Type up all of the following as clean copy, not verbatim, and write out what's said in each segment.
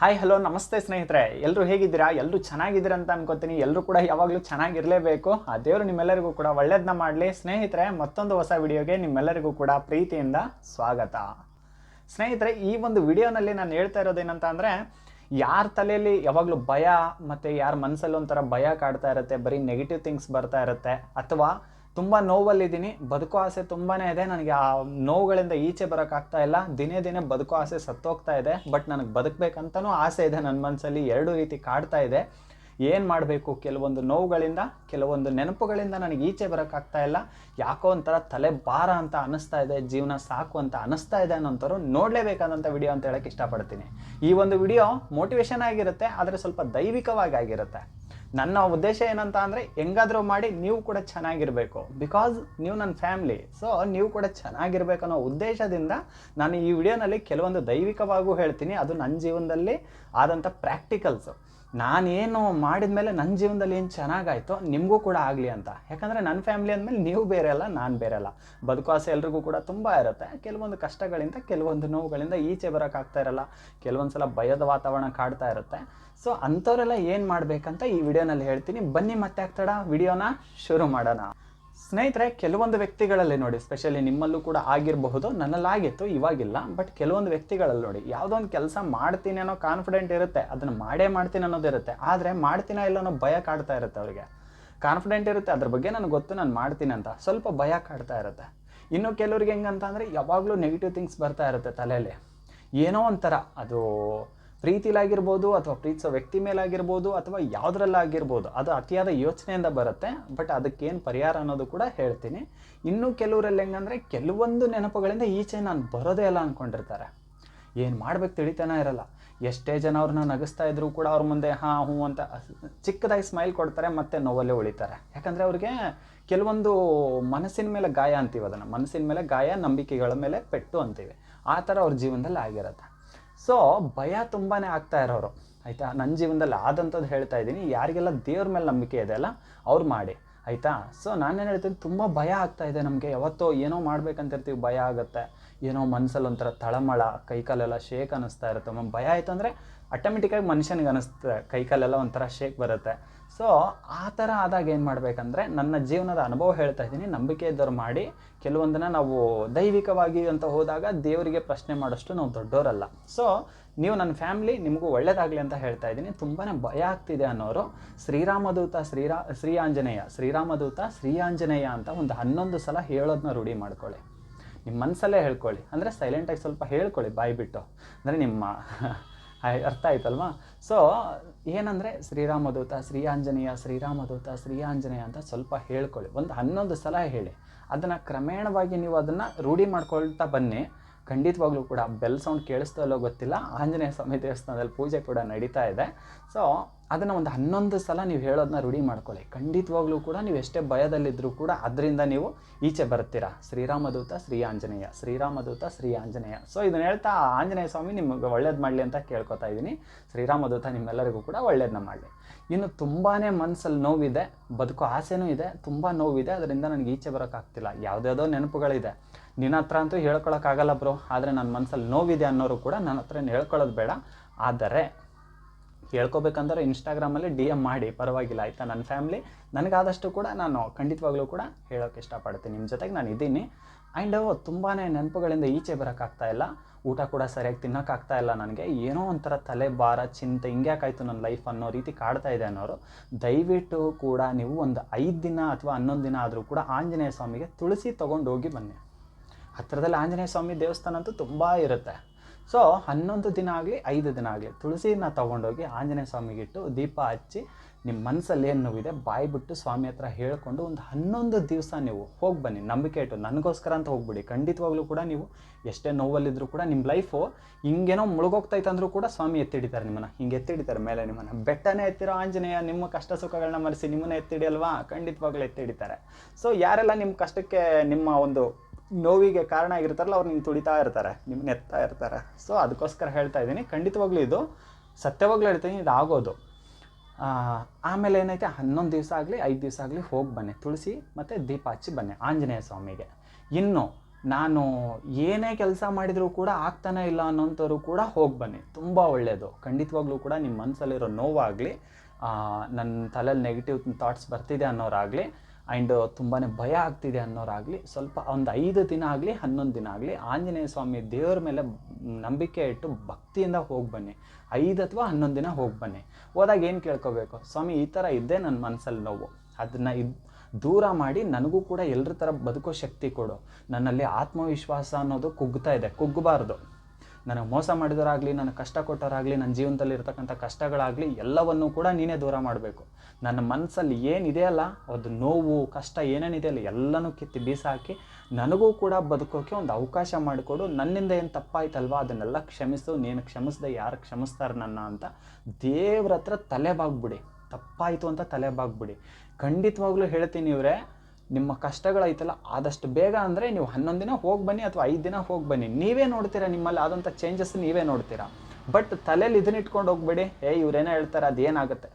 Hi hello ನಮಸ್ತೆ ಸ್ನೇಹಿತರೆ, ಎಲ್ಲರೂ ಹೇಗಿದ್ದೀರಾ? ಎಲ್ಲರೂ ಚೆನ್ನಾಗಿದ್ದೀರಾ ಅಂತ ಅನ್ಕೋತೀನಿ. ಎಲ್ಲರೂ ಕೂಡ ಯಾವಾಗಲೂ ಚೆನ್ನಾಗಿರಲೇಬೇಕು. ಆ ದೇವರು ನಿಮ್ಮೆಲ್ಲರಿಗೂ ಕೂಡ ಒಳ್ಳೇದನ್ನ ಮಾಡಲಿ. ಸ್ನೇಹಿತರೆ, ಮತ್ತೊಂದು ಹೊಸ ವಿಡಿಯೋಗೆ ನಿಮ್ಮೆಲ್ಲರಿಗೂ ಕೂಡ ಪ್ರೀತಿಯಿಂದ ಸ್ವಾಗತ. ಸ್ನೇಹಿತರೆ, ಈ ಒಂದು ವಿಡಿಯೋನಲ್ಲಿ ನಾನು ಹೇಳ್ತಾ ಇರೋದೇನಂತ ಅಂದರೆ, ಯಾರ ತಲೆಯಲ್ಲಿ ಯಾವಾಗಲೂ ಭಯ ಮತ್ತು ಯಾರ ಮನಸ್ಸಲ್ಲಿ ಒಂಥರ ಭಯ ಕಾಡ್ತಾ ಇರುತ್ತೆ, ಬರೀ ನೆಗೆಟಿವ್ ಥಿಂಗ್ಸ್ ಬರ್ತಾ ಇರುತ್ತೆ, ಅಥವಾ ತುಂಬ ನೋವಲ್ಲಿದ್ದೀನಿ, ಬದುಕೋ ಆಸೆ ತುಂಬಾ ಇದೆ, ನನಗೆ ಆ ನೋವುಗಳಿಂದ ಈಚೆ ಬರೋಕ್ಕಾಗ್ತಾ ಇಲ್ಲ, ದಿನೇ ದಿನೇ ಬದುಕೋ ಆಸೆ ಸತ್ತೋಗ್ತಾ ಇದೆ, ಬಟ್ ನನಗೆ ಬದುಕಬೇಕಂತನೂ ಆಸೆ ಇದೆ, ನನ್ನ ಮನಸ್ಸಲ್ಲಿ ಎರಡು ರೀತಿ ಕಾಡ್ತಾ ಇದೆ, ಏನು ಮಾಡಬೇಕು? ಕೆಲವೊಂದು ನೋವುಗಳಿಂದ, ಕೆಲವೊಂದು ನೆನಪುಗಳಿಂದ ನನಗೆ ಈಚೆ ಬರೋಕ್ಕಾಗ್ತಾ ಇಲ್ಲ, ಯಾಕೋ ಒಂಥರ ತಲೆ ಭಾರ ಅಂತ ಅನ್ನಿಸ್ತಾ ಇದೆ, ಜೀವನ ಸಾಕು ಅಂತ ಅನ್ನಿಸ್ತಾ ಇದೆ ಅನ್ನೋಂಥವ್ರು ನೋಡಲೇಬೇಕಾದಂಥ ವಿಡಿಯೋ ಅಂತ ಹೇಳಕ್ಕೆ ಇಷ್ಟಪಡ್ತೀನಿ. ಈ ಒಂದು ವಿಡಿಯೋ ಮೋಟಿವೇಶನ್ ಆಗಿರುತ್ತೆ, ಆದರೆ ಸ್ವಲ್ಪ ದೈವಿಕವಾಗಿ ಆಗಿರುತ್ತೆ. ನನ್ನ ಉದ್ದೇಶ ಏನಂತ ಅಂದರೆ, ಹೆಂಗಾದರೂ ಮಾಡಿ ನೀವು ಕೂಡ ಚೆನ್ನಾಗಿರಬೇಕು, ಬಿಕಾಸ್ ನೀವು ನನ್ನ ಫ್ಯಾಮ್ಲಿ. ಸೊ ನೀವು ಕೂಡ ಚೆನ್ನಾಗಿರ್ಬೇಕು ಅನ್ನೋ ಉದ್ದೇಶದಿಂದ ನಾನು ಈ ವಿಡಿಯೋನಲ್ಲಿ ಕೆಲವೊಂದು ದೈವಿಕವಾಗೂ ಹೇಳ್ತೀನಿ. ಅದು ನನ್ನ ಜೀವನದಲ್ಲಿ ಆದಂಥ ಪ್ರಾಕ್ಟಿಕಲ್ಸು. ನಾನೇನು ಮಾಡಿದ ಮೇಲೆ ನನ್ನ ಜೀವನದಲ್ಲಿ ಏನು ಚೆನ್ನಾಗಾಯಿತೋ ನಿಮಗೂ ಕೂಡ ಆಗಲಿ ಅಂತ. ಯಾಕಂದರೆ ನನ್ನ ಫ್ಯಾಮ್ಲಿ ಅಂದಮೇಲೆ ನೀವು ಬೇರೆ ಅಲ್ಲ, ನಾನು ಬೇರೆ ಅಲ್ಲ. ಬದುಕು ಆಸೆ ಎಲ್ರಿಗೂ ಕೂಡ ತುಂಬ ಇರುತ್ತೆ. ಕೆಲವೊಂದು ಕಷ್ಟಗಳಿಂದ, ಕೆಲವೊಂದು ನೋವುಗಳಿಂದ ಈಚೆ ಬರೋಕ್ಕಾಗ್ತಾ ಇರಲ್ಲ, ಕೆಲವೊಂದು ಸಲ ಭಯದ ವಾತಾವರಣ ಕಾಡ್ತಾ ಇರುತ್ತೆ. ಸೊ ಅಂಥವರೆಲ್ಲ ಏನು ಮಾಡಬೇಕಂತ ಈ ವಿಡಿಯೋನಲ್ಲಿ ಹೇಳ್ತೀನಿ. ಬನ್ನಿ ಮತ್ತೆ ಆಗ್ತಾಡ ವಿಡಿಯೋನ ಶುರು ಮಾಡೋಣ. ಸ್ನೇಹಿತರೆ, ಕೆಲವೊಂದು ವ್ಯಕ್ತಿಗಳಲ್ಲಿ ನೋಡಿ, ಸ್ಪೆಷಲಿ ನಿಮ್ಮಲ್ಲೂ ಕೂಡ ಆಗಿರಬಹುದು, ನನ್ನಲ್ಲಾಗಿತ್ತು, ಇವಾಗಿಲ್ಲ, ಬಟ್ ಕೆಲವೊಂದು ವ್ಯಕ್ತಿಗಳಲ್ಲಿ ನೋಡಿ, ಯಾವುದೋ ಒಂದು ಕೆಲಸ ಮಾಡ್ತೀನಿ ಅನ್ನೋ ಕಾನ್ಫಿಡೆಂಟ್ ಇರುತ್ತೆ, ಅದನ್ನು ಮಾಡೇ ಮಾಡ್ತೀನಿ ಅನ್ನೋದಿರುತ್ತೆ, ಆದರೆ ಮಾಡ್ತೀನೋ ಇಲ್ಲ ಅನ್ನೋ ಭಯ ಕಾಡ್ತಾ ಇರುತ್ತೆ. ಅವರಿಗೆ ಕಾನ್ಫಿಡೆಂಟ್ ಇರುತ್ತೆ, ಅದ್ರ ಬಗ್ಗೆ ನನಗೆ ಗೊತ್ತು, ನಾನು ಮಾಡ್ತೀನಿ ಅಂತ, ಸ್ವಲ್ಪ ಭಯ ಕಾಡ್ತಾ ಇರುತ್ತೆ. ಇನ್ನು ಕೆಲವ್ರಿಗೆ ಹೆಂಗಂತ ಅಂದರೆ, ಯಾವಾಗಲೂ ನೆಗೆಟಿವ್ ಥಿಂಗ್ಸ್ ಬರ್ತಾ ಇರುತ್ತೆ ತಲೆಯಲ್ಲಿ. ಏನೋ ಒಂಥರ, ಅದು ಪ್ರೀತಿಲಾಗಿರ್ಬೋದು, ಅಥವಾ ಪ್ರೀತಿಸೋ ವ್ಯಕ್ತಿ ಮೇಲಾಗಿರ್ಬೋದು, ಅಥವಾ ಯಾವುದ್ರಲ್ಲಾಗಿರ್ಬೋದು, ಅದು ಅತಿಯಾದ ಯೋಚನೆಯಿಂದ ಬರುತ್ತೆ. ಬಟ್ ಅದಕ್ಕೇನು ಪರಿಹಾರ ಅನ್ನೋದು ಕೂಡ ಹೇಳ್ತೀನಿ. ಇನ್ನು ಕೆಲವರಲ್ಲಿ ಹೆಂಗಂದರೆ, ಕೆಲವೊಂದು ನೆನಪುಗಳಿಂದ ಈಚೆ ನಾನು ಬರೋದೇ ಇಲ್ಲ ಅಂದ್ಕೊಂಡಿರ್ತಾರೆ. ಏನು ಮಾಡ್ಬೇಕು ತಿಳಿತಾನೆ ಇರಲ್ಲ. ಎಷ್ಟೇ ಜನ ಅವ್ರನ್ನ ನಗಿಸ್ತಾ ಇದ್ರು ಕೂಡ ಅವ್ರ ಮುಂದೆ ಹಾಂ ಹ್ಞೂ ಅಂತ ಚಿಕ್ಕದಾಗಿ ಸ್ಮೈಲ್ ಕೊಡ್ತಾರೆ, ಮತ್ತೆ ನೋವಲ್ಲೇ ಉಳಿತಾರೆ. ಯಾಕಂದರೆ ಅವ್ರಿಗೆ ಕೆಲವೊಂದು ಮನಸ್ಸಿನ ಮೇಲೆ ಗಾಯ ಅಂತೀವಿ, ಅದನ್ನು ಮನಸ್ಸಿನ ಮೇಲೆ ಗಾಯ, ನಂಬಿಕೆಗಳ ಮೇಲೆ ಪೆಟ್ಟು ಅಂತೀವಿ. ಆ ಥರ ಅವ್ರ ಜೀವನದಲ್ಲಿ ಆಗಿರುತ್ತೆ. ಸೊ ಭಯ ತುಂಬಾ ಆಗ್ತಾ ಇರೋರು, ಆಯಿತಾ, ನನ್ನ ಜೀವನದಲ್ಲಿ ಆದಂಥದ್ದು ಹೇಳ್ತಾ ಇದ್ದೀನಿ. ಯಾರಿಗೆಲ್ಲ ದೇವ್ರ ಮೇಲೆ ನಂಬಿಕೆ ಇದೆ ಅಲ್ಲ, ಅವ್ರು ಮಾಡಿ, ಆಯಿತಾ. ಸೊ ನಾನೇನು ಹೇಳ್ತೀನಿ, ತುಂಬ ಭಯ ಆಗ್ತಾ ಇದೆ ನಮಗೆ. ಯಾವತ್ತೋ ಏನೋ ಮಾಡ್ಬೇಕಂತಿರ್ತೀವಿ, ಭಯ ಆಗುತ್ತೆ, ಏನೋ ಮನಸ್ಸಲ್ಲಿ ಒಂಥರ ತಳಮಳ, ಕೈಕಾಲೆಲ್ಲ ಶೇಕ್ ಅನ್ನಿಸ್ತಾ ಇರುತ್ತೆ. ಭಯ ಆಯಿತು ಅಂದರೆ ಆಟೋಮೆಟಿಕ್ಕಾಗಿ ಮನುಷ್ಯನಿಗೆ ಅನ್ನಿಸ್ತದೆ, ಕೈಕಾಲೆಲ್ಲ ಒಂಥರ ಶೇಕ್ ಬರುತ್ತೆ. ಸೊ ಆ ಥರ ಆದಾಗ ಏನು ಮಾಡಬೇಕಂದ್ರೆ, ನನ್ನ ಜೀವನದ ಅನುಭವ ಹೇಳ್ತಾ ಇದ್ದೀನಿ, ನಂಬಿಕೆ ಇದ್ದವ್ರು ಮಾಡಿ. ಕೆಲವೊಂದನ್ನು ನಾವು ದೈವಿಕವಾಗಿ ಅಂತ ಹೋದಾಗ ದೇವರಿಗೆ ಪ್ರಶ್ನೆ ಮಾಡೋಷ್ಟು ನಾವು ದೊಡ್ಡವರಲ್ಲ. ಸೊ ನೀವು ನನ್ನ ಫ್ಯಾಮ್ಲಿ, ನಿಮಗೂ ಒಳ್ಳೇದಾಗಲಿ ಅಂತ ಹೇಳ್ತಾ ಇದ್ದೀನಿ. ತುಂಬಾ ಭಯ ಆಗ್ತಿದೆ ಅನ್ನೋರು ಶ್ರೀರಾಮದೂತ ಶ್ರೀ ಆಂಜನೇಯ, ಶ್ರೀರಾಮದೂತ ಶ್ರೀ ಆಂಜನೇಯ ಅಂತ ಒಂದು 11 ಸಲ ಹೇಳೋದನ್ನ ರೂಢಿ ಮಾಡ್ಕೊಳ್ಳಿ. ನಿಮ್ಮ ಮನಸ್ಸಲ್ಲೇ ಹೇಳ್ಕೊಳ್ಳಿ, ಅಂದರೆ ಸೈಲೆಂಟಾಗಿ ಸ್ವಲ್ಪ ಹೇಳ್ಕೊಳ್ಳಿ, ಬಾಯಿ ಬಿಟ್ಟು, ಅಂದರೆ ನಿಮ್ಮ ಅರ್ಥ ಆಯ್ತಲ್ವಾ. ಸೊ ಏನಂದರೆ, ಶ್ರೀರಾಮದೂತ ಶ್ರೀ ಆಂಜನೇಯ, ಶ್ರೀರಾಮದೂತ ಶ್ರೀ ಆಂಜನೇಯ ಅಂತ ಸ್ವಲ್ಪ ಹೇಳ್ಕೊಳ್ಳಿ, ಒಂದು 11 ಸಲ ಹೇಳಿ. ಅದನ್ನು ಕ್ರಮೇಣವಾಗಿ ನೀವು ಅದನ್ನು ರೂಢಿ ಮಾಡ್ಕೊಳ್ತಾ ಬನ್ನಿ. ಖಂಡಿತವಾಗ್ಲೂ ಕೂಡ ಬೆಲ್ ಸೌಂಡ್ ಕೇಳಿಸ್ತೋ ಇಲ್ಲೋ ಗೊತ್ತಿಲ್ಲ, ಆಂಜನೇಯ ಸ್ವಾಮಿ ದೇವಸ್ಥಾನದಲ್ಲಿ ಪೂಜೆ ಕೂಡ ನಡೀತಾ ಇದೆ. ಸೊ ಅದನ್ನು ಒಂದು 11 ಸಲ ನೀವು ಹೇಳೋದನ್ನ ರೂಢಿ ಮಾಡ್ಕೊಳ್ಳಿ. ಖಂಡಿತವಾಗ್ಲೂ ಕೂಡ ನೀವು ಎಷ್ಟೇ ಭಯದಲ್ಲಿದ್ದರೂ ಕೂಡ ಅದರಿಂದ ನೀವು ಈಚೆ ಬರ್ತೀರಾ. ಶ್ರೀರಾಮದೂತ ಶ್ರೀ ಆಂಜನೇಯ, ಶ್ರೀರಾಮದೂತ ಶ್ರೀ ಆಂಜನೇಯ. ಸೊ ಇದನ್ನು ಹೇಳ್ತಾ ಆಂಜನೇಯ ಸ್ವಾಮಿ ನಿಮಗೆ ಒಳ್ಳೇದು ಮಾಡಲಿ ಅಂತ ಕೇಳ್ಕೊತಾ ಇದ್ದೀನಿ. ಶ್ರೀರಾಮದೂತ ನಿಮ್ಮೆಲ್ಲರಿಗೂ ಕೂಡ ಒಳ್ಳೇದನ್ನ ಮಾಡಲಿ. ಇನ್ನು ತುಂಬಾ ಮನಸ್ಸಲ್ಲಿ ನೋವಿದೆ, ಬದುಕೋ ಆಸೆನೂ ಇದೆ, ತುಂಬ ನೋವಿದೆ, ಅದರಿಂದ ನನಗೆ ಈಚೆ ಬರೋಕ್ಕಾಗ್ತಿಲ್ಲ, ಯಾವುದ್ಯಾವುದೋ ನೆನಪುಗಳಿದೆ. ನಿನ್ನ ಹತ್ರ ಅಂತೂ ಹೇಳ್ಕೊಳಕ್ಕಾಗಲ್ಲ ಬ್ರೋ, ಆದರೆ ನನ್ನ ಮನಸ್ಸಲ್ಲಿ ನೋವಿದೆ ಅನ್ನೋರು ಕೂಡ ನನ್ನ ಹತ್ರ ಹೇಳ್ಕೊಳ್ಳೋದು ಬೇಡ. ಆದರೆ ಹೇಳ್ಕೊಬೇಕಂದ್ರೆ ಇನ್ಸ್ಟಾಗ್ರಾಮಲ್ಲಿ DM ಮಾಡಿ, ಪರವಾಗಿಲ್ಲ, ಆಯಿತಾ. ನನ್ನ ಫ್ಯಾಮ್ಲಿ, ನನಗಾದಷ್ಟು ಕೂಡ ನಾನು ಖಂಡಿತವಾಗ್ಲೂ ಕೂಡ ಹೇಳೋಕ್ಕೆ ಇಷ್ಟಪಡ್ತೀನಿ. ನಿಮ್ಮ ಜೊತೆಗೆ ನಾನು ಇದ್ದೀನಿ. ಆ್ಯಂಡ್ ತುಂಬಾ ನೆನಪುಗಳಿಂದ ಈಚೆ ಬರೋಕ್ಕಾಗ್ತಾ ಇಲ್ಲ, ಊಟ ಕೂಡ ಸರಿಯಾಗಿ ತಿನ್ನೋಕ್ಕಾಗ್ತಾ ಇಲ್ಲ ನನಗೆ, ಏನೋ ಒಂಥರ ತಲೆ ಭಾರ, ಚಿಂತೆ, ಹಿಂಗ್ಯಾಕಾಯ್ತು ನನ್ನ ಲೈಫ್ ಅನ್ನೋ ರೀತಿ ಕಾಡ್ತಾ ಇದೆ ಅನ್ನೋರು, ದಯವಿಟ್ಟು ಕೂಡ ನೀವು ಒಂದು 5 ದಿನ ಅಥವಾ 11 ದಿನ ಆದರೂ ಕೂಡ ಆಂಜನೇಯ ಸ್ವಾಮಿಗೆ ತುಳಸಿ ತೊಗೊಂಡು ಹೋಗಿ ಬನ್ನಿ. ಹತ್ತಿರದಲ್ಲಿ ಆಂಜನೇಯ ಸ್ವಾಮಿ ದೇವಸ್ಥಾನ ಅಂತೂ ತುಂಬ ಇರುತ್ತೆ. ಸೊ 11 ದಿನ ಆಗಲಿ 5 ದಿನ ಆಗಲಿ ತುಳಸಿನ ತೊಗೊಂಡೋಗಿ ಆಂಜನೇಯ ಸ್ವಾಮಿಗಿಟ್ಟು ದೀಪ ಹಚ್ಚಿ, ನಿಮ್ಮ ಮನಸ್ಸಲ್ಲಿ ಏನು ನೋವಿದೆ ಬಾಯಿ ಬಿಟ್ಟು ಸ್ವಾಮಿ ಹತ್ರ ಹೇಳ್ಕೊಂಡು ಒಂದು 11 ದಿವಸ ನೀವು ಹೋಗಿ ಬನ್ನಿ. ನಂಬಿಕೆ ಇಟ್ಟು, ನನಗೋಸ್ಕರ ಅಂತ ಹೋಗ್ಬಿಡಿ. ಖಂಡಿತವಾಗ್ಲೂ ಕೂಡ ನೀವು ಎಷ್ಟೇ ನೋವಲ್ಲಿದ್ದರೂ ಕೂಡ ನಿಮ್ಮ ಲೈಫು ಹಿಂಗೇನೋ ಮುಳುಗೋಗ್ತಾಯಿತ್ತಂದ್ರೂ ಕೂಡ ಸ್ವಾಮಿ ಎತ್ತಿಡಿತಾರೆ ನಿಮ್ಮನ್ನು, ಹಿಂಗೆ ಎತ್ತಿಡಿತಾರೆ ಮೇಲೆ ನಿಮ್ಮನ್ನು. ಬೆಟ್ಟನೇ ಎತ್ತಿರೋ ಆಂಜನೇಯ ನಿಮ್ಮ ಕಷ್ಟ ಸುಖಗಳನ್ನ ಮರೆಸಿ ನಿಮ್ಮನ್ನ ಎತ್ತಿಡಿಯಲ್ವಾ, ಖಂಡಿತವಾಗ್ಲೂ ಎತ್ತಿಡಿತಾರೆ. ಸೊ ಯಾರೆಲ್ಲ ನಿಮ್ಮ ಕಷ್ಟಕ್ಕೆ, ನಿಮ್ಮ ಒಂದು ನೋವಿಗೆ ಕಾರಣ ಆಗಿರ್ತಾರಲ್ಲ, ಅವ್ರು ನಿಮ್ಗೆ ತುಡಿತಾ ಇರ್ತಾರೆ, ನಿಮ್ಮನ್ನ ಎತ್ತಾ ಇರ್ತಾರೆ. ಸೊ ಅದಕ್ಕೋಸ್ಕರ ಹೇಳ್ತಾ ಇದ್ದೀನಿ, ಖಂಡಿತವಾಗ್ಲೂ ಇದು ಸತ್ಯವಾಗ್ಲೂ ಹೇಳ್ತೀನಿ, ಇದು ಆಗೋದು. ಆಮೇಲೆ ಏನೈತೆ, 11 ದಿವಸ ಆಗಲಿ 5 ದಿವಸ ಆಗಲಿ ಹೋಗಿ ಬನ್ನಿ, ತುಳಸಿ ಮತ್ತು ದೀಪ ಹಚ್ಚಿ ಬನ್ನಿ ಆಂಜನೇಯ ಸ್ವಾಮಿಗೆ. ಇನ್ನು ನಾನು ಏನೇ ಕೆಲಸ ಮಾಡಿದರೂ ಕೂಡ ಆಗ್ತಾನೆ ಇಲ್ಲ ಅನ್ನೋಂಥವ್ರು ಕೂಡ ಹೋಗಿ ಬನ್ನಿ, ತುಂಬ ಒಳ್ಳೆಯದು. ಖಂಡಿತವಾಗ್ಲೂ ಕೂಡ ನಿಮ್ಮ ಮನಸ್ಸಲ್ಲಿರೋ ನೋವಾಗಲಿ, ನನ್ನ ತಲೆಯಲ್ಲಿ ನೆಗೆಟಿವ್ ಥಾಟ್ಸ್ ಬರ್ತಿದೆ ಅನ್ನೋರಾಗಲಿ, ಆ್ಯಂಡ್ ತುಂಬಾ ಭಯ ಆಗ್ತಿದೆ ಅನ್ನೋರಾಗಲಿ, ಸ್ವಲ್ಪ ಒಂದು 5 ದಿನ ಆಗಲಿ 11 ದಿನ ಆಗಲಿ ಆಂಜನೇಯ ಸ್ವಾಮಿ ದೇವ್ರ ಮೇಲೆ ನಂಬಿಕೆ ಇಟ್ಟು ಭಕ್ತಿಯಿಂದ ಹೋಗಿ ಬನ್ನಿ. 5 ಅಥವಾ 11 ದಿನ ಹೋಗಿ ಬನ್ನಿ. ಹೋದಾಗ ಏನು ಕೇಳ್ಕೋಬೇಕು, ಸ್ವಾಮಿ ಈ ಥರ ಇದ್ದೇ ನನ್ನ ಮನಸ್ಸಲ್ಲಿ ನೋವು, ಅದನ್ನು ದೂರ ಮಾಡಿ ನನಗೂ ಕೂಡ ಎಲ್ಲರ ಥರ ಬದುಕೋ ಶಕ್ತಿ ಕೊಡು. ನನ್ನಲ್ಲಿ ಆತ್ಮವಿಶ್ವಾಸ ಅನ್ನೋದು ಕುಗ್ತಾ ಇದೆ, ಕುಗ್ಗಬಾರ್ದು. ನನಗೆ ಮೋಸ ಮಾಡಿದವರಾಗಲಿ, ನನಗೆ ಕಷ್ಟ ಕೊಟ್ಟವರಾಗಲಿ, ನನ್ನ ಜೀವನದಲ್ಲಿ ಇರ್ತಕ್ಕಂಥ ಕಷ್ಟಗಳಾಗಲಿ ಎಲ್ಲವನ್ನೂ ಕೂಡ ನೀನೇ ದೂರ ಮಾಡಬೇಕು. ನನ್ನ ಮನಸ್ಸಲ್ಲಿ ಏನಿದೆಯಲ್ಲ, ಅದು ನೋವು ಕಷ್ಟ ಏನೇನಿದೆಯಲ್ಲ ಎಲ್ಲನೂ ಕಿತ್ತಿ ಬೀಸಾಕಿ ನನಗೂ ಕೂಡ ಬದುಕೋಕ್ಕೆ ಒಂದು ಅವಕಾಶ ಮಾಡಿಕೊಡು. ನನ್ನಿಂದ ಏನು ತಪ್ಪಾಯ್ತಲ್ವ ಅದನ್ನೆಲ್ಲ ಕ್ಷಮಿಸು, ನೀನು ಕ್ಷಮಿಸ್ದೆ ಯಾರು ಕ್ಷಮಿಸ್ತಾರೆ ನನ್ನ ಅಂತ ದೇವ್ರ ಹತ್ರ ತಲೆ ಬಾಗ್ಬಿಡಿ. ತಪ್ಪಾಯಿತು ಅಂತ ತಲೆ ಬಾಗ್ಬಿಡಿ. ಖಂಡಿತವಾಗ್ಲೂ ಹೇಳ್ತೀನಿ ಇವರೇ, ನಿಮ್ಮ ಕಷ್ಟಗಳೈತಲ್ಲ ಆದಷ್ಟು ಬೇಗ ಅಂದರೆ ನೀವು 11 ದಿನ ಹೋಗಿ ಬನ್ನಿ ಅಥವಾ 5 ದಿನ ಹೋಗಿ ಬನ್ನಿ, ನೀವೇ ನೋಡ್ತೀರಾ ನಿಮ್ಮಲ್ಲಿ ಆದಂಥ ಚೇಂಜಸ್ ನೀವೇ ನೋಡ್ತೀರಾ. ಬಟ್ ತಲೆಯಲ್ಲಿ ಇದನ್ನ ಇಟ್ಕೊಂಡು ಹೋಗ್ಬೇಡಿ, ಇವರೇನೋ ಹೇಳ್ತಾರೆ ಅದೇನಾಗುತ್ತೆ,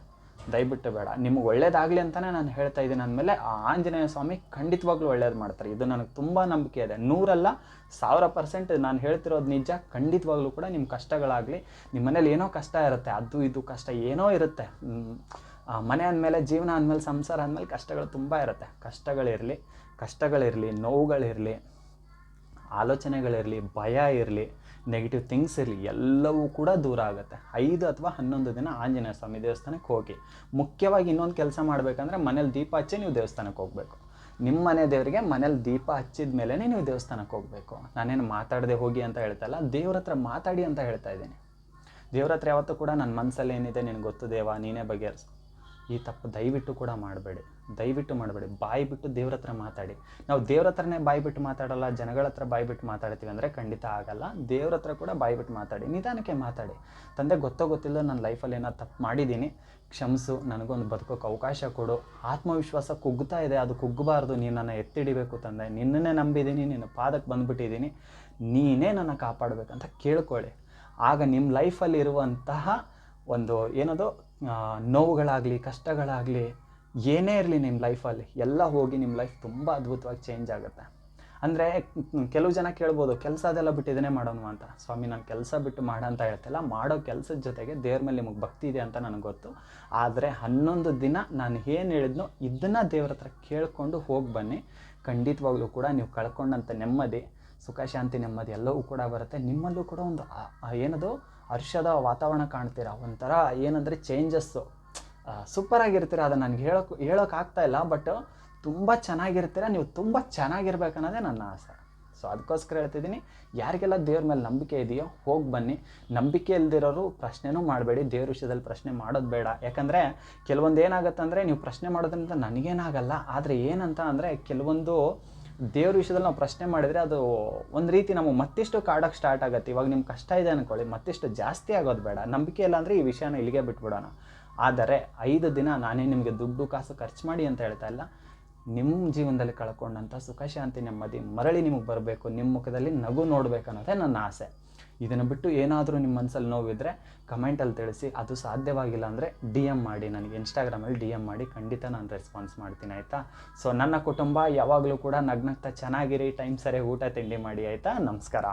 ದಯವಿಟ್ಟು ಬೇಡ. ನಿಮ್ಗೆ ಒಳ್ಳೇದಾಗಲಿ ಅಂತಲೇ ನಾನು ಹೇಳ್ತಾ ಇದ್ದೀನಿ. ಅಂದಮೇಲೆ ಆ ಆಂಜನೇಯ ಸ್ವಾಮಿ ಖಂಡಿತವಾಗ್ಲೂ ಒಳ್ಳೇದು ಮಾಡ್ತಾರೆ. ಇದು ನನಗೆ ತುಂಬ ನಂಬಿಕೆ ಇದೆ, 100 1000% ನಾನು ಹೇಳ್ತಿರೋದು ನಿಜ. ಖಂಡಿತವಾಗ್ಲೂ ಕೂಡ ನಿಮ್ಮ ಕಷ್ಟಗಳಾಗಲಿ, ನಿಮ್ಮ ಮನೇಲಿ ಏನೋ ಕಷ್ಟ ಇರುತ್ತೆ, ಅದು ಇದು ಕಷ್ಟ ಏನೋ ಇರುತ್ತೆ. ಮನೆ ಅಂದಮೇಲೆ, ಜೀವನ ಅಂದಮೇಲೆ, ಸಂಸಾರ ಅಂದಮೇಲೆ ಕಷ್ಟಗಳು ತುಂಬ ಇರುತ್ತೆ. ಕಷ್ಟಗಳಿರಲಿ, ನೋವುಗಳಿರಲಿ, ಆಲೋಚನೆಗಳಿರಲಿ, ಭಯ ಇರಲಿ, ನೆಗೆಟಿವ್ ಥಿಂಗ್ಸ್ ಇರಲಿ, ಎಲ್ಲವೂ ಕೂಡ ದೂರ ಆಗುತ್ತೆ. 5 ಅಥವಾ 11 ದಿನ ಆಂಜನೇಯ ಸ್ವಾಮಿ ದೇವಸ್ಥಾನಕ್ಕೆ ಹೋಗಿ. ಮುಖ್ಯವಾಗಿ ಇನ್ನೊಂದು ಕೆಲಸ ಮಾಡಬೇಕಂದ್ರೆ ಮನೇಲಿ ದೀಪ ಹಚ್ಚಿ ನೀವು ದೇವಸ್ಥಾನಕ್ಕೆ ಹೋಗಬೇಕು. ನಿಮ್ಮ ಮನೆ ದೇವರಿಗೆ ಮನೇಲಿ ದೀಪ ಹಚ್ಚಿದ ಮೇಲೆ ನೀವು ದೇವಸ್ಥಾನಕ್ಕೆ ಹೋಗಬೇಕು. ನಾನೇನು ಮಾತಾಡದೆ ಹೋಗಿ ಅಂತ ಹೇಳ್ತಾ ಇಲ್ಲ, ದೇವ್ರ ಹತ್ರ ಮಾತಾಡಿ ಅಂತ ಹೇಳ್ತಾ ಇದ್ದೀನಿ. ದೇವ್ರ ಹತ್ರ ಯಾವತ್ತೂ ಕೂಡ ನನ್ನ ಮನಸ್ಸಲ್ಲಿ ಏನಿದೆ ನಿನಗೆ ಗೊತ್ತು ದೇವ, ನೀನೇ ಬಗೆಹರಿಸು. ಈ ತಪ್ಪು ದಯವಿಟ್ಟು ಕೂಡ ಮಾಡಬೇಡಿ, ಬಾಯಿ ಬಿಟ್ಟು ದೇವ್ರ ಹತ್ರ ಮಾತಾಡಿ. ನಾವು ದೇವ್ರ ಹತ್ರನೇ ಬಾಯಿ ಬಿಟ್ಟು ಮಾತಾಡಲ್ಲ, ಜನಗಳ ಹತ್ರ ಬಾಯಿ ಬಿಟ್ಟು ಮಾತಾಡ್ತೀವಿ ಅಂದರೆ ಖಂಡಿತ ಆಗಲ್ಲ. ದೇವ್ರ ಹತ್ರ ಕೂಡ ಬಾಯಿ ಬಿಟ್ಟು ಮಾತಾಡಿ, ನಿಧಾನಕ್ಕೆ ಮಾತಾಡಿ. ತಂದೆ ಗೊತ್ತಿಲ್ಲ ನನ್ನ ಲೈಫಲ್ಲಿ ಏನಾದ್ರು ತಪ್ಪು ಮಾಡಿದ್ದೀನಿ, ಕ್ಷಮಿಸು, ನನಗೊಂದು ಬದುಕೋಕ್ಕೆ ಅವಕಾಶ ಕೊಡು. ಆತ್ಮವಿಶ್ವಾಸ ಕುಗ್ತಾ ಇದೆ, ಅದು ಕುಗ್ಗಬಾರ್ದು, ನೀನು ನನ್ನ ಎತ್ತಿಡಿಬೇಕು ತಂದೆ, ನಿನ್ನನ್ನೇ ನಂಬಿದ್ದೀನಿ, ನಿನ್ನ ಪಾದಕ್ಕೆ ಬಂದುಬಿಟ್ಟಿದ್ದೀನಿ, ನೀನೇ ನನ್ನ ಕಾಪಾಡಬೇಕಂತ ಕೇಳ್ಕೊಳ್ಳಿ. ಆಗ ನಿಮ್ಮ ಲೈಫಲ್ಲಿ ಇರುವಂತಹ ಒಂದು ಏನದು ನೋವುಗಳಾಗಲಿ, ಕಷ್ಟಗಳಾಗಲಿ, ಏನೇ ಇರಲಿ ನಿಮ್ಮ ಲೈಫಲ್ಲಿ ಎಲ್ಲ ಹೋಗಿ ನಿಮ್ಮ ಲೈಫ್ ತುಂಬ ಅದ್ಭುತವಾಗಿ ಚೇಂಜ್ ಆಗುತ್ತೆ. ಅಂದರೆ ಕೆಲವು ಜನ ಕೇಳ್ಬೋದು, ಕೆಲಸ ಅದೆಲ್ಲ ಬಿಟ್ಟು ಇದನ್ನೇ ಮಾಡೋಣ ಅಂತ. ಸ್ವಾಮಿ ನಾನು ಕೆಲಸ ಬಿಟ್ಟು ಮಾಡೋ ಅಂತ ಹೇಳ್ತಿಲ್ಲ, ಮಾಡೋ ಕೆಲಸದ ಜೊತೆಗೆ ದೇವ್ರ ಮೇಲೆ ನಿಮಗೆ ಭಕ್ತಿ ಇದೆ ಅಂತ ನನಗೆ ಗೊತ್ತು. ಆದರೆ 11 ದಿನ ನಾನು ಏನು ಹೇಳಿದ್ನೋ ಇದನ್ನು ದೇವ್ರ ಹತ್ರ ಕೇಳಿಕೊಂಡು ಹೋಗಿ ಬನ್ನಿ. ಖಂಡಿತವಾಗ್ಲೂ ಕೂಡ ನೀವು ಕಳ್ಕೊಂಡಂಥ ನೆಮ್ಮದಿ, ಸುಖ, ಶಾಂತಿ, ನೆಮ್ಮದಿ ಎಲ್ಲವೂ ಕೂಡ ಬರುತ್ತೆ. ನಿಮ್ಮಲ್ಲೂ ಕೂಡ ಒಂದು ಏನದು ಹರ್ಷದ ವಾತಾವರಣ ಕಾಣ್ತೀರಾ. ಒಂಥರ ಏನಂದರೆ ಚೇಂಜಸ್ಸು, ಸೂಪರಾಗಿರ್ತೀರ. ಅದು ನನಗೆ ಹೇಳೋಕ್ಕಾಗ್ತಾ ಇಲ್ಲ, ಬಟ್ ತುಂಬ ಚೆನ್ನಾಗಿರ್ತೀರ. ನೀವು ತುಂಬ ಚೆನ್ನಾಗಿರ್ಬೇಕನ್ನೋದೇ ನನ್ನ ಆಸೆ. ಸೊ ಅದಕ್ಕೋಸ್ಕರ ಹೇಳ್ತಿದ್ದೀನಿ, ಯಾರಿಗೆಲ್ಲ ದೇವ್ರ ಮೇಲೆ ನಂಬಿಕೆ ಇದೆಯೋ ಹೋಗಿ ಬನ್ನಿ. ನಂಬಿಕೆ ಇಲ್ದಿರೋರು ಪ್ರಶ್ನೆನೂ ಮಾಡಬೇಡಿ, ದೇವ್ರ ವಿಷಯದಲ್ಲಿ ಪ್ರಶ್ನೆ ಮಾಡೋದು ಬೇಡ. ಯಾಕಂದರೆ ಕೆಲವೊಂದು ಏನಾಗುತ್ತೆ ಅಂದರೆ, ನೀವು ಪ್ರಶ್ನೆ ಮಾಡೋದ್ರಿಂದ ನನಗೇನಾಗಲ್ಲ, ಆದರೆ ಏನಂತ ಅಂದರೆ ಕೆಲವೊಂದು ದೇವ್ರ ವಿಷಯದಲ್ಲಿ ನಾವು ಪ್ರಶ್ನೆ ಮಾಡಿದರೆ ಅದು ಒಂದು ರೀತಿ ನಮಗೆ ಮತ್ತಿಷ್ಟು ಕಾಡೋಕ್ಕೆ ಸ್ಟಾರ್ಟ್ ಆಗುತ್ತೆ. ಇವಾಗ ನಿಮ್ಮ ಕಷ್ಟ ಇದೆ ಅಂದ್ಕೊಳ್ಳಿ, ಮತ್ತಿಷ್ಟು ಜಾಸ್ತಿ ಆಗೋದು ಬೇಡ. ನಂಬಿಕೆ ಇಲ್ಲ ಅಂದರೆ ಈ ವಿಷಯನ ಇಲ್ಲಿಗೆ ಬಿಟ್ಬಿಡೋಣ. ಆದರೆ 5 ದಿನ ನಾನೇ ನಿಮಗೆ ದುಡ್ಡು ಕಾಸು ಖರ್ಚು ಮಾಡಿ ಅಂತ ಹೇಳ್ತಾ ಇಲ್ಲ, ನಿಮ್ಮ ಜೀವನದಲ್ಲಿ ಕಳ್ಕೊಂಡಂಥ ಸುಖ, ಶಾಂತಿ, ನೆಮ್ಮದಿ ಮರಳಿ ನಿಮಗೆ ಬರಬೇಕು, ನಿಮ್ಮ ಮುಖದಲ್ಲಿ ನಗು ನೋಡಬೇಕನ್ನೋದೇ ನನ್ನ ಆಸೆ. ಇದನ್ನು ಬಿಟ್ಟು ಏನಾದರೂ ನಿಮ್ಮ ಮನಸ್ಸಲ್ಲಿ ನೋವಿದ್ರೆ ಕಮೆಂಟಲ್ಲಿ ತಿಳಿಸಿ. ಅದು ಸಾಧ್ಯವಾಗಿಲ್ಲ ಅಂದರೆ DM ಮಾಡಿ, ನನಗೆ ಇನ್ಸ್ಟಾಗ್ರಾಮಲ್ಲಿ DM ಮಾಡಿ, ಖಂಡಿತ ನಾನು ರೆಸ್ಪಾನ್ಸ್ ಮಾಡ್ತೀನಿ, ಆಯಿತಾ. ಸೊ ನನ್ನ ಕುಟುಂಬ ಯಾವಾಗಲೂ ಕೂಡ ನಗ್ನಗ್ತಾ ಚೆನ್ನಾಗಿರಿ, ಟೈಮ್ ಸರಿಯಾಗಿ ಊಟ ತಿಂಡಿ ಮಾಡಿ, ಆಯಿತಾ. ನಮಸ್ಕಾರ.